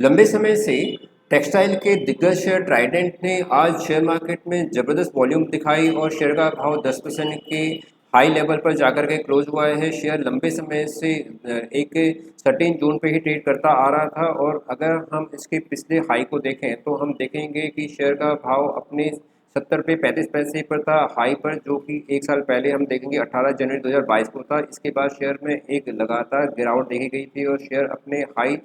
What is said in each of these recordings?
लंबे समय से टेक्सटाइल के दिग्गज शेयर ट्राइडेंट ने आज शेयर मार्केट में ज़बरदस्त वॉल्यूम दिखाई और शेयर का भाव 10% के हाई लेवल पर जाकर के क्लोज हुआ है। शेयर लंबे समय से एक सर्टेन जोन पे ही ट्रेड करता आ रहा था और अगर हम इसके पिछले हाई को देखें तो हम देखेंगे कि शेयर का भाव अपने 70 रुपये 35 पैसे पर था हाई पर, जो कि एक साल पहले हम देखेंगे 18 जनवरी 2022 को था। इसके बाद शेयर में एक लगातार गिरावट देखी गई थी और शेयर अपने हाई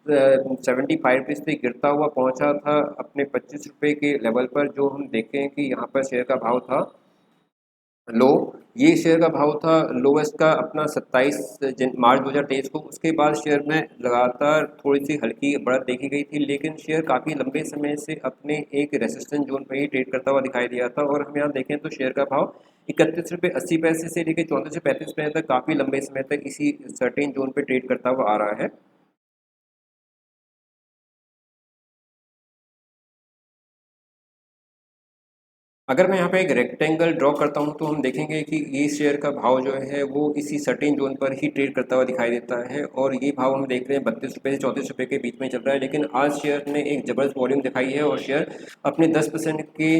75 से गिरता हुआ पहुंचा था अपने 25 रुपये के लेवल पर, जो हम देखें कि यहाँ पर शेयर का भाव था लो। ये शेयर का भाव था लोवेस्ट का अपना 27 मार्च 2023 को। उसके बाद शेयर में लगातार थोड़ी सी हल्की बढ़त देखी गई थी, लेकिन शेयर काफ़ी लंबे समय से अपने एक रेसिस्टेंस जोन पर ही ट्रेड करता हुआ दिखाई दिया था। और हम यहाँ देखें तो शेयर का भाव 31 रुपये 80 पैसे से लेकर 34 से 35 पैसे तक काफ़ी लंबे समय तक इसी सर्टेन जोन पर ट्रेड करता हुआ आ रहा है। अगर मैं यहाँ पे एक रेक्टेंगल ड्रॉ करता हूँ तो हम देखेंगे कि ये शेयर का भाव जो है वो इसी सर्टेन जोन पर ही ट्रेड करता हुआ दिखाई देता है और ये भाव हम देख रहे हैं 32 रुपये से 34 रुपये के बीच में चल रहा है। लेकिन आज शेयर ने एक ज़बरदस्त वॉल्यूम दिखाई है और शेयर अपने 10% के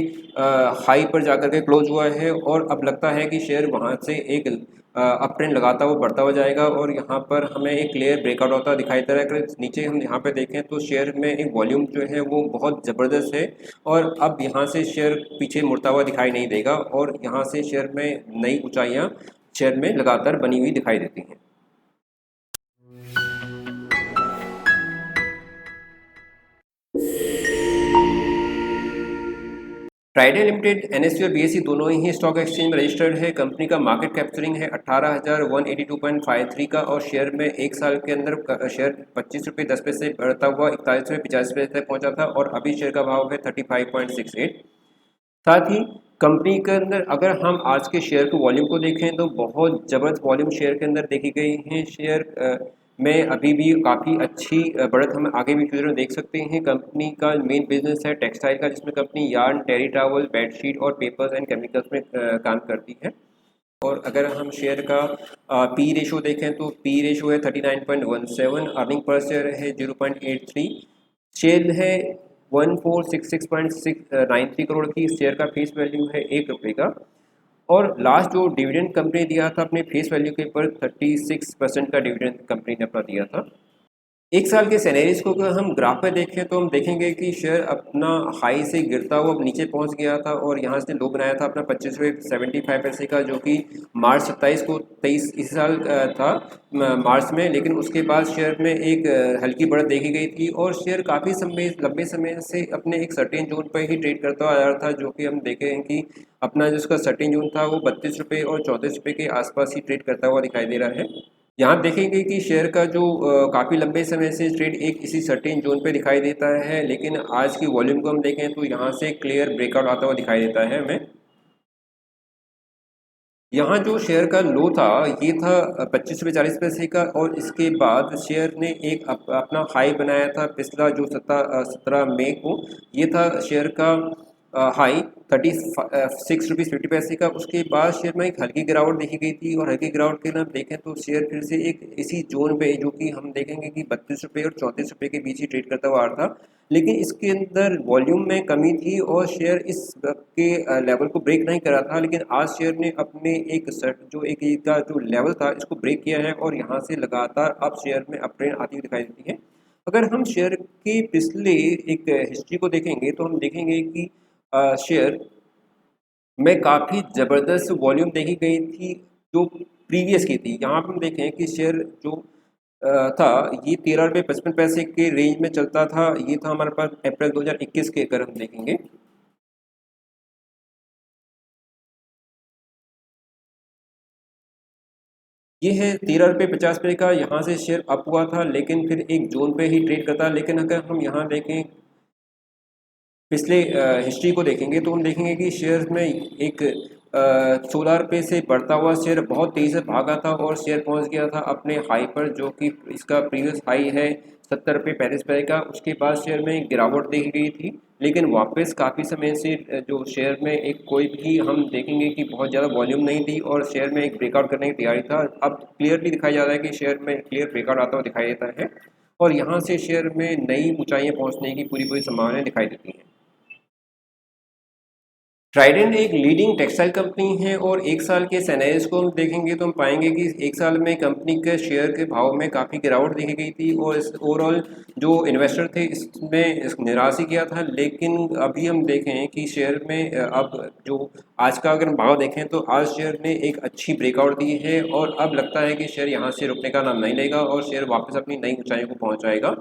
हाई पर जाकर के क्लोज हुआ है और अब लगता है कि शेयर वहाँ से एक अप ट्रेंड लगाता हुआ बढ़ता हुआ जाएगा और यहाँ पर हमें एक क्लियर ब्रेकआउट होता दिखाई दे रहा है। अगर नीचे हम यहाँ पे देखें तो शेयर में एक वॉल्यूम जो है वो बहुत ज़बरदस्त है और अब यहाँ से शेयर पीछे मुड़ता हुआ दिखाई नहीं देगा और यहाँ से शेयर में नई ऊंचाइयाँ शेयर में लगातार बनी हुई दिखाई देती हैं। ट्राइडेंट लिमिटेड NSE और BSE दोनों ही स्टॉक एक्सचेंज में रजिस्टर्ड है। कंपनी का मार्केट कैप्चरिंग है 18,182.53 का और शेयर में एक साल के अंदर शेयर 25 रुपये 10 पैसे बढ़ता हुआ 41 रुपये 85 पैसे तक पहुंचा था और अभी शेयर का भाव है 35.68। साथ ही कंपनी के अंदर अगर हम आज के शेयर के वॉल्यूम को देखें तो बहुत ज़बरदस्त वॉल्यूम शेयर के अंदर देखी गई है। शेयर में अभी भी काफ़ी अच्छी बढ़त हम आगे भी फ्यूचर में देख सकते हैं। कंपनी का मेन बिजनेस है टेक्सटाइल का, जिसमें कंपनी यार्न, टेरी टावल, बेडशीट और पेपर्स एंड केमिकल्स में काम करती है। और अगर हम शेयर का पी रेशो देखें तो पी रेशो है 39.17, अर्निंग पर शेयर है 0.83, शेयर है 1466.693 करोड़ की, शेयर का फेस वैल्यू है 1 रुपये का और लास्ट जो डिविडेंड कंपनी ने दिया था अपने फेस वैल्यू के ऊपर 36% का डिविडेंड कंपनी ने अपना दिया था। एक साल के सैलरीज को अगर हम ग्राफ पे देखें तो हम देखेंगे कि शेयर अपना हाई से गिरता हुआ नीचे पहुंच गया था और यहां से लो बनाया था अपना 25 रुपये 75 पैसे का, जो कि मार्च 27 को 23 इस साल था मार्च में। लेकिन उसके बाद शेयर में एक हल्की बढ़त देखी गई थी और शेयर काफ़ी लंबे समय से अपने एक सर्टेन जोन पर ही ट्रेड करता हुआ आ रहा था, जो कि हम देखें कि अपना जिसका सर्टेन जोन था वो 32 रुपये और 34 रुपये के आसपास ही ट्रेड करता हुआ दिखाई दे रहा है। यहाँ देखेंगे कि शेयर का जो काफ़ी लंबे समय से ट्रेड एक इसी सर्टेन जोन पे दिखाई देता है, लेकिन आज की वॉल्यूम को हम देखें तो यहाँ से क्लियर ब्रेकआउट आता हुआ दिखाई देता है हमें। यहाँ जो शेयर का लो था ये था 25 रुपये 40 पैसे का और इसके बाद शेयर ने एक अपना हाई बनाया था पिछला जो 17 मई को। ये था शेयर का हाई 36 रुपीज़ 50 पैसे का। उसके बाद शेयर में एक हल्की गिरावट देखी गई थी और हल्की गिरावट के हम देखें तो शेयर फिर से एक इसी जोन पे जो कि हम देखेंगे कि 32 रुपये और 34 रुपये के बीच ही ट्रेड करता हुआ आ रहा था, लेकिन इसके अंदर वॉल्यूम में कमी थी और शेयर इस के लेवल को ब्रेक नहीं करा था। लेकिन आज शेयर ने अपने एक का जो लेवल था इसको ब्रेक किया है और यहाँ से लगातार अब शेयर में अप ट्रेंड आती हुई दिखाई देती है। अगर हम शेयर के पिछले एक हिस्ट्री को देखेंगे तो हम देखेंगे कि शेयर में काफ़ी ज़बरदस्त वॉल्यूम देखी गई थी जो प्रीवियस की थी। यहाँ पर हम देखें कि शेयर जो था ये 13 रुपये 55 पैसे के रेंज में चलता था। ये था हमारे पास अप्रैल 2021 के, अगर हम देखेंगे ये है 13 रुपये 50 पैसे का। यहाँ से शेयर अप हुआ था लेकिन फिर एक जोन पे ही ट्रेड करता। लेकिन अगर हम यहाँ देखें पिछले हिस्ट्री को देखेंगे तो हम देखेंगे कि शेयर में एक 16 रुपये से बढ़ता हुआ शेयर बहुत तेज़ी से भागा था और शेयर पहुंच गया था अपने हाई पर, जो कि इसका प्रीवियस हाई है 70 रुपये 35 पैसे का। उसके बाद शेयर में गिरावट देखी गई थी, लेकिन वापस काफ़ी समय से जो शेयर में एक कोई भी हम देखेंगे कि बहुत ज़्यादा वॉल्यूम नहीं थी और शेयर में एक ब्रेकआउट करने की तैयारी था। अब क्लियरली दिखाई जा रहा है कि शेयर में क्लियर ब्रेकआउट आता हुआ दिखाई देता है और यहाँ से शेयर में नई ऊंचाइयां पहुंचने की पूरी संभावनाएं दिखाई देती हैं। ट्राइडेंट एक लीडिंग टेक्सटाइल कंपनी है और एक साल के सिनेरियोज को हम देखेंगे तो हम पाएंगे कि एक साल में कंपनी के शेयर के भाव में काफ़ी गिरावट देखी गई थी और इस ओवरऑल जो इन्वेस्टर थे इसमें निराश ही किया था। लेकिन अभी हम देखें कि शेयर में अब जो आज का अगर हम भाव देखें तो आज शेयर ने एक अच्छी ब्रेकआउट दी है और अब लगता है कि शेयर यहाँ से रुकने का नाम नहीं लेगा और शेयर वापस अपनी नई ऊंचाइयों को पहुँच जाएगा।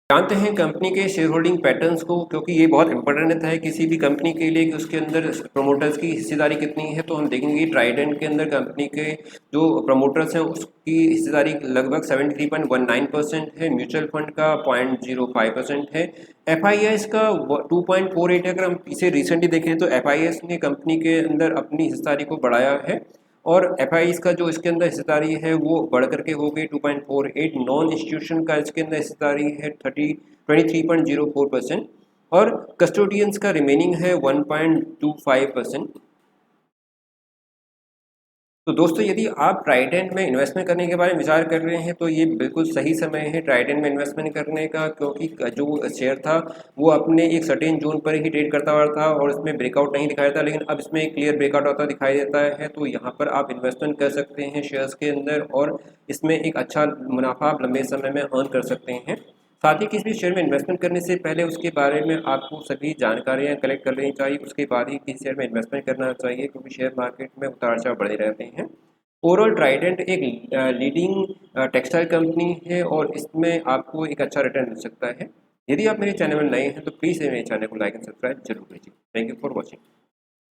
जानते हैं कंपनी के शेयर होल्डिंग पैटर्न्स को, क्योंकि ये बहुत इंपॉर्टेंट रहता है किसी भी कंपनी के लिए कि उसके अंदर प्रमोटर्स की हिस्सेदारी कितनी है। तो हम देखेंगे ट्राइडेंट के अंदर कंपनी के जो प्रमोटर्स हैं उसकी हिस्सेदारी लगभग 73.19% है, म्यूचुअल फंड का 0.05% है, FIS का 2.48 है। अगर हम इसे रिसेंटली देखें तो FIS ने कंपनी के अंदर अपनी हिस्सेदारी को बढ़ाया है और FIS का जो इसके अंदर हिस्सेदारी है वो बढ़ करके हो गई 2.48। नॉन इंस्टीट्यूशन का इसके अंदर हिस्सेदारी है 23.04% और कस्टोडियंस का रिमेनिंग है 1.25%। तो दोस्तों यदि आप ट्राइडेंट में इन्वेस्टमेंट करने के बारे में विचार कर रहे हैं तो ये बिल्कुल सही समय है ट्राइडेंट में इन्वेस्टमेंट करने का, क्योंकि जो शेयर था वो अपने एक सर्टेन जोन पर ही ट्रेड करता हुआ था और इसमें ब्रेकआउट नहीं दिखाया था, लेकिन अब इसमें एक क्लियर ब्रेकआउट होता दिखाई देता है। तो यहाँ पर आप इन्वेस्टमेंट कर सकते हैं शेयर्स के अंदर और इसमें एक अच्छा मुनाफा आप लंबे समय में अर्न कर सकते हैं। साथ ही किसी भी शेयर में इन्वेस्टमेंट करने से पहले उसके बारे में आपको सभी जानकारियाँ कलेक्ट कर लेनी चाहिए, उसके बाद ही किसी शेयर में इन्वेस्टमेंट करना चाहिए, क्योंकि शेयर मार्केट में उतार चढ़ाव बढ़े रहते हैं। ओवरऑल ट्राइडेंट एक लीडिंग टेक्सटाइल कंपनी है और इसमें आपको एक अच्छा रिटर्न मिल सकता है। यदि आप मेरे चैनल में नए हैं तो प्लीज़ मेरे चैनल को लाइक एंड सब्सक्राइब जरूर कीजिए। Thank you for watching.